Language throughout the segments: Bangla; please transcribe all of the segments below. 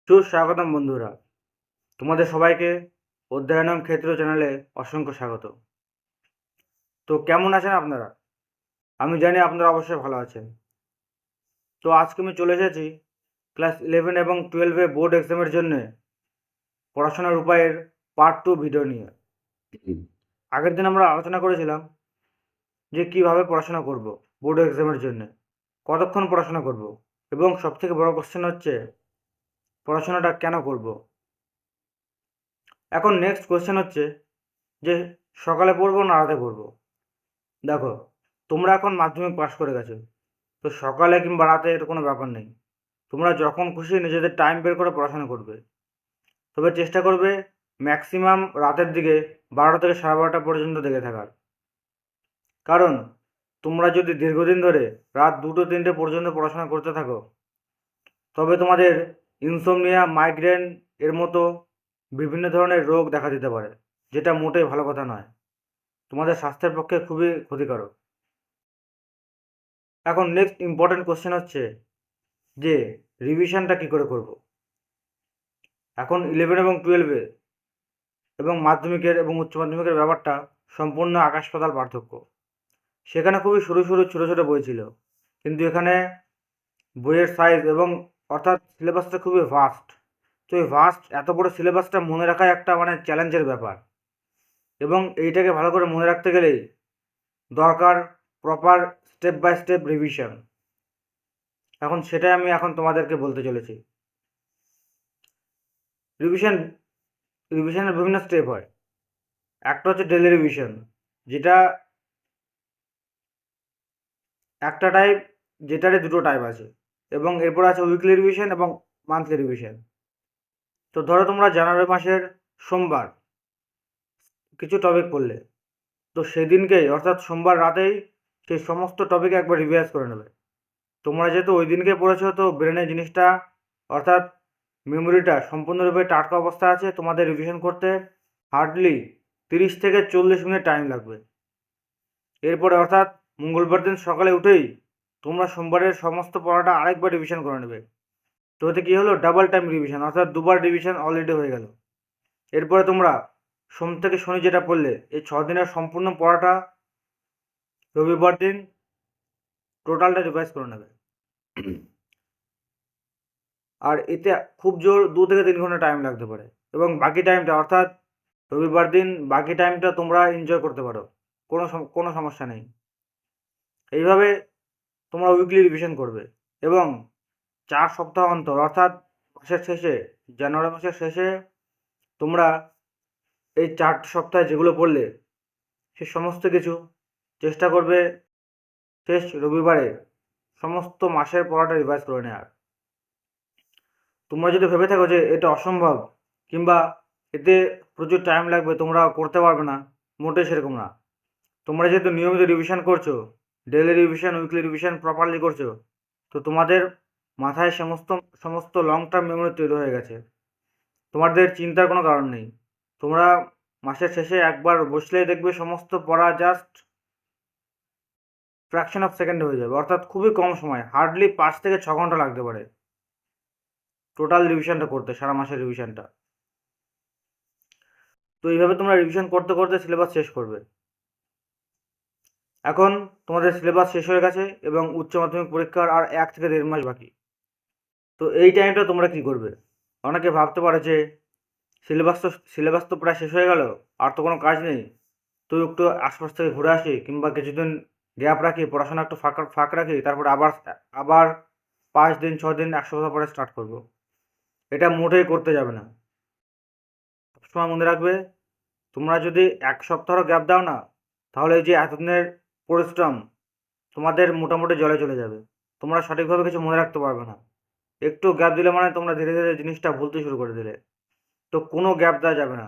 সুস্বাগতম বন্ধুরা, তোমাদের সবাইকে অধ্যয়নম ক্ষেত্র চ্যানেলে অসংখ্য স্বাগত। তো কেমন আছেন আপনারা? আমি জানি আপনারা অবশ্যই ভালো আছেন। তো আজকে আমি চলে এসেছি ক্লাস 11 এবং 12 বোর্ড এক্সামের জন্য পড়াশোনার উপায়ের পার্ট 2 ভিডিও নিয়ে। আগের দিন আমরা আলোচনা করেছিলাম যে কিভাবে পড়াশোনা করব বোর্ড এক্সামের জন্য, কতক্ষণ পড়াশোনা করব, এবং সবথেকে বড় কোশ্চেন হচ্ছে পড়াশোনাটা কেন করব। এখন নেক্সট কোশ্চেন হচ্ছে যে সকালে পড়বো না রাতে পড়বো। দেখো, তোমরা এখন মাধ্যমিক পাস করে গেছো, তো সকালে কিংবা রাতে এর কোনো ব্যাপার নেই। তোমরা যখন খুশি নিজেদের টাইম বের করে পড়াশোনা করবে, তবে চেষ্টা করবে ম্যাক্সিমাম রাতের দিকে 12টা থেকে 12:30 পর্যন্ত দেখে থাকার। কারণ তোমরা যদি দীর্ঘদিন ধরে রাত 2-3টে পর্যন্ত পড়াশোনা করতে থাকো, তবে তোমাদের ইনসোমনিয়া, মাইগ্রেন এর মতো বিভিন্ন ধরনের রোগ দেখা দিতে পারে, যেটা মোটেই ভালো কথা নয়। তোমাদের স্বাস্থ্যের পক্ষে খুবই ক্ষতিকারক। এখন নেক্সট ইম্পর্টেন্ট কোশ্চেন হচ্ছে যে রিভিশনটা কী করে করব। এখন 11 এবং 12 এবং মাধ্যমিকের এবং উচ্চ মাধ্যমিকের ব্যাপারটা সম্পূর্ণ আকাশ পাতাল পার্থক্য। সেখানে খুবই সরু সরু ছোটো ছোটো বই ছিল, কিন্তু এখানে বইয়ের সাইজ এবং অর্থাৎ সিলেবাসটা খুবই ভাস্ট। তো এই ভাস্ট এত বড় সিলেবাসটা মনে রাখা একটা চ্যালেঞ্জের ব্যাপার, এবং এইটাকে ভালো করে মনে রাখতে গেলেই দরকার proper step by step revision. এখন সেটাই আমি তোমাদেরকে বলতে চলেছি। রিভিশনের বিভিন্ন স্টেপ হয়। একটা হচ্ছে ডেলি রিভিশন, যেটা একটা টাইপ, যেটারই দুটো টাইপ আছে, এবং এরপর আছে উইকলি রিভিশন এবং মান্থলি রিভিশন। তো ধরো তোমরা জানুয়ারি মাসের সোমবার কিছু টপিক পড়লে, তো সেদিনকেই অর্থাৎ সোমবার রাতেই সেই সমস্ত টপিক একবার রিভাইজ করে নেবে। তোমরা যেহেতু ওই দিনকে পড়েছো, তো ব্রেনে জিনিসটা অর্থাৎ মেমোরিটা সম্পূর্ণরূপে টাটকা অবস্থা আছে। তোমাদের রিভিশন করতে হার্ডলি 30 থেকে 40 মিনিট টাইম লাগবে। এরপরে অর্থাৎ মঙ্গলবার দিন সকালে উঠেই তোমরা সোমবারের সমস্ত পড়াটা আরেকবার রিভিশন করে নেবে। তো এতে কী হলো, ডাবল টাইম রিভিশন, অর্থাৎ দুবার রিভিশন অলরেডি হয়ে গেল। এরপরে তোমরা সোম থেকে শনি যেটা পড়লে, এই 6 দিনের সম্পূর্ণ পড়াটা রবিবার দিন টোটালটা রিভাইজ করে নেবে। আর এতে খুব জোর 2 থেকে 3 ঘন্টা টাইম লাগতে পারে, এবং বাকি টাইমটা অর্থাৎ রবিবার দিন বাকি টাইমটা তোমরা এনজয় করতে পারো, কোনো সমস্যা নেই। এইভাবে তোমরা উইকলি রিভিশন করবে, এবং 4 সপ্তাহ অন্তর অর্থাৎ মাসের শেষে, জানুয়ারি মাসের শেষে তোমরা এই 4 সপ্তাহে যেগুলো পড়লে সে সমস্ত কিছু চেষ্টা করবে শেষ রবিবারে সমস্ত মাসের পড়াটা রিভাইজ করে নেওয়ার। তোমরা যদি ভেবে থাকো যে এটা অসম্ভব কিংবা এতে প্রচুর টাইম লাগবে, তোমরা করতে পারবে না, মোটেই সেরকম না। তোমরা যেহেতু নিয়মিত রিভিশন করছো, daily revision, weekly revision properly করছো, তো তোমাদের মাথায় সমস্ত সমস্ত লং টার্ম মেমোরি তৈরি হয়ে গেছে। তোমাদের চিন্তার কোনো কারণ নেই। তোমরা মাসের শেষে একবার বসলেই দেখবে সমস্ত পড়া জাস্ট ফ্র্যাকশন অফ সেকেন্ডে হয়ে যাবে, অর্থাৎ খুবই কম সময়, হার্ডলি 5 থেকে 6 ঘন্টা লাগতে পারে টোটাল রিভিশনটা করতে, সারা মাসের রিভিশনটা। তো এইভাবে তোমরা রিভিশন করতে করতে সিলেবাস শেষ করবে। এখন তোমাদের সিলেবাস শেষ হয়ে গেছে এবং উচ্চ মাধ্যমিক পরীক্ষার আর 1 থেকে 1.5 মাস বাকি। তো এই টাইমটা তোমরা কি করবে? অনেকে ভাবতে পারে যে সিলেবাস তো প্রায় শেষ হয়ে গেল, আর তো কোনো কাজ নেই, তো একটু আশপাশ থেকে ঘুরে আসি, কিংবা কিছুদিন গ্যাপ রাখি, পড়াশোনা একটু ফাঁক রাখি, তারপরে আবার 5 দিন 6 দিন 1 সপ্তাহ পরে স্টার্ট করব। এটা মোটেই করতে যাবে না। সবসময় মনে রাখবে, তোমরা যদি 1 সপ্তাহও গ্যাপ দাও না, তাহলে এই যে এতদিনের পরিশ্রম তোমাদের মোটামুটি জলে চলে যাবে। তোমরা সঠিকভাবে কিছু মনে রাখতে পারবে না। একটু গ্যাপ দিলে তোমরা ধীরে ধীরে জিনিসটা ভুলতে শুরু করে দিলে। তো কোনো গ্যাপ দেওয়া যাবে না।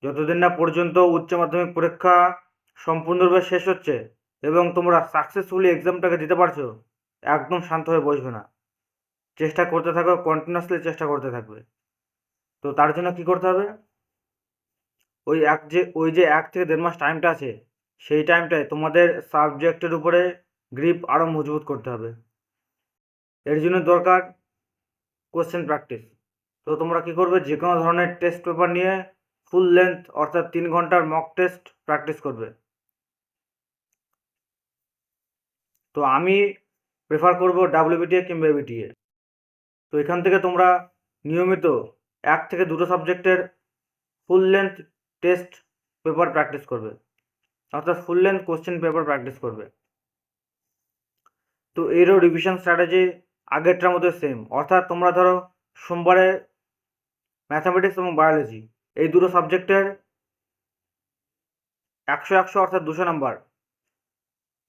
যতদিন না পর্যন্ত উচ্চ মাধ্যমিক পরীক্ষা সম্পূর্ণরূপে শেষ হচ্ছে এবং তোমরা সাকসেসফুলি এক্সামটাকে দিতে পারছো, একদম শান্ত হয়ে বসবে না। চেষ্টা করতে থাকো, কন্টিনিউয়াসলি চেষ্টা করতে থাকবে। তো তার জন্য কী করতে হবে, ওই যে 1 থেকে 1.5 মাস টাইমটা আছে, সেই টাইমটায় তোমাদের সাবজেক্টের উপরে গ্রিপ আরও মজবুত করতে হবে। এর জন্য দরকার কোশ্চেন প্র্যাকটিস। তো তোমরা কি করবে, যে কোনো ধরনের টেস্ট পেপার নিয়ে ফুল লেন্থ অর্থাৎ 3 ঘন্টার মক টেস্ট প্র্যাকটিস করবে। তো আমি প্রেফার করব WBTA কিংবা ABTA। তো এখান থেকে তোমরা নিয়মিত 1 থেকে 2টো সাবজেক্টের full length test paper practice করবে, অর্থাৎ full length question paper practice করবে। তো এরও রিভিশন স্ট্র্যাটেজি আগেরটার মধ্যে সেম, অর্থাৎ তোমরা ধরো সোমবারে ম্যাথামেটিক্স এবং বায়োলজি এই দুটো সাবজেক্টের 100 অর্থাৎ 200 number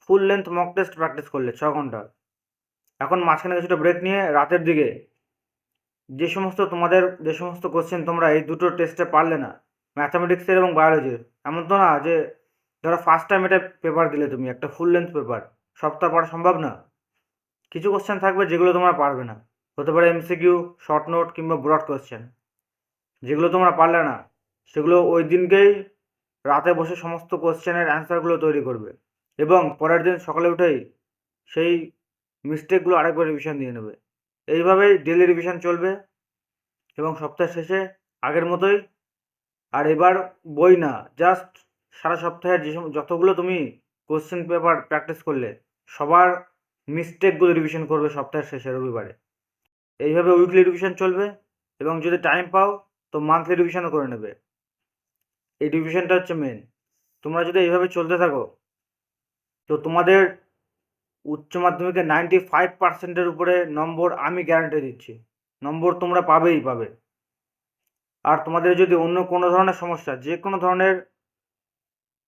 full length mock test practice করলে 6 ঘন্টা। এখন মাঝখানে কিছুটা ব্রেক নিয়ে রাতের দিকে যে সমস্ত কোশ্চেন তোমরা এই দুটো টেস্টে পারলে না, ম্যাথামেটিক্সের এবং বায়োলজির, এমন তো না যে ধরো ফার্স্ট টাইম এটা পেপার দিলে তুমি একটা ফুল লেন্থ পেপার, সবটা পারা সম্ভব না। কিছু কোশ্চেন থাকবে যেগুলো তোমরা পারবে না, হতে পারে MCQ, শর্ট নোট কিংবা ব্রড কোশ্চেন। যেগুলো তোমরা পারলে না সেগুলো ওই দিনকেই রাতে বসে সমস্ত কোশ্চেনের অ্যান্সারগুলো তৈরি করবে এবং পরের দিন সকালে উঠেই সেই মিস্টেকগুলো আরেকবার রিভিশন দিয়ে নেবে। এইভাবেই ডেলি রিভিশন চলবে এবং সপ্তাহের শেষে আগের মতোই। আর এবার বই না, জাস্ট সারা সপ্তাহের যতগুলো তুমি কোশ্চেন পেপার প্র্যাকটিস করলে সবার মিস্টেকগুলো রিভিশন করবে সপ্তাহের শেষে রবিবারে। এইভাবে উইকলি রিভিশন চলবে এবং যদি টাইম পাও তো মান্থলি রিভিশনও করে নেবে। এই রিভিশনটা হচ্ছে মেন। তোমরা যদি এইভাবে চলতে থাকো তো তোমাদের উচ্চ মাধ্যমিকে 95%-এর উপরে নম্বর আমি গ্যারান্টি দিচ্ছি, নম্বর তোমরা পাবেই পাবে। আর তোমাদের যদি অন্য কোনো ধরনের সমস্যা, যে কোনো ধরনের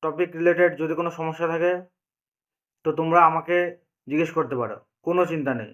টপিক রিলেটেড যদি কোনো সমস্যা থাকে তো তোমরা আমাকে জিজ্ঞেস করতে পারো, কোনো চিন্তা নেই।